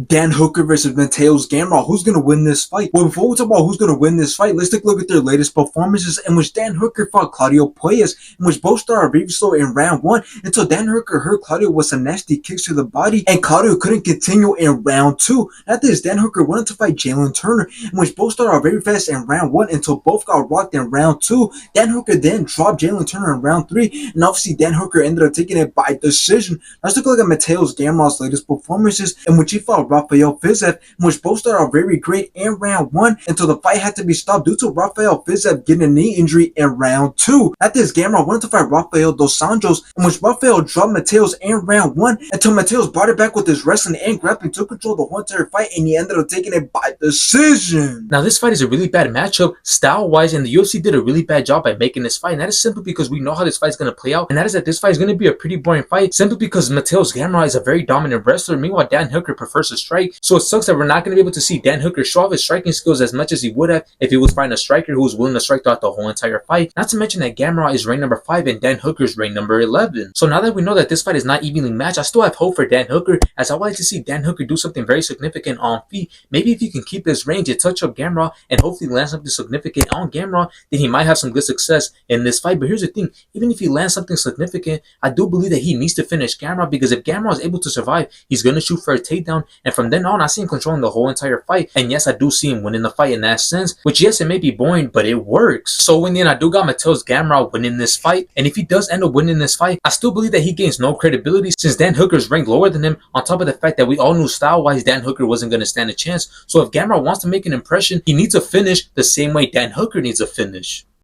Dan Hooker versus Mateusz Gamrot. Who's going to win this fight? Well, before we talk about who's going to win this fight, let's take a look at their latest performances, in which Dan Hooker fought Claudio Puelles, in which both started very slow in round one until Dan Hooker hurt Claudio with some nasty kicks to the body, and Claudio couldn't continue in round two. After this, Dan Hooker wanted to fight Jalen Turner, in which both started very fast in round one until both got rocked in round two. Dan Hooker then dropped Jalen Turner in round three, and obviously Dan Hooker ended up taking it by decision. Let's take a look at Mateusz Gamrot's latest performances, in which he fought Rafael Fiziev, in which both started out very great in round one until the fight had to be stopped due to Rafael Fiziev getting a knee injury in round two. After this, Gamrot wanted to fight Rafael dos Anjos, in which Rafael dropped Mateusz in round one until Mateusz brought it back with his wrestling and grappling, took control of the whole entire fight, and he ended up taking it by decision. Now, this fight is a really bad matchup style-wise, and the UFC did a really bad job by making this fight, and that is simply because we know how this fight is going to play out, and that is that this fight is going to be a pretty boring fight, simply because Mateusz Gamrot is a very dominant wrestler. Meanwhile, Dan Hooker prefers to strike, so it sucks that we're not going to be able to see Dan Hooker show off his striking skills as much as he would have if he was fighting a striker who was willing to strike throughout the whole entire fight. Not to mention that Gamrot is ranked number 5 and Dan Hooker is ranked number 11. So now that we know that this fight is not evenly matched, I still have hope for Dan Hooker, as I would like to see Dan Hooker do something very significant on feet. Maybe if he can keep his range and touch up Gamrot and hopefully land something significant on Gamrot, then he might have some good success in this fight. But here's the thing, even if he lands something significant, I do believe that he needs to finish Gamrot, because if Gamrot is able to survive, he's going to shoot for a takedown, and from then on, I see him controlling the whole entire fight. And yes, I do see him winning the fight in that sense, which yes, it may be boring, but it works. So in the end, I do got Mateusz Gamrot winning this fight, and if he does end up winning this fight, I still believe that he gains no credibility since Dan Hooker is ranked lower than him, on top of the fact that we all knew style-wise Dan Hooker wasn't going to stand a chance. So if Gamrot wants to make an impression, he needs to finish the same way Dan Hooker needs to finish.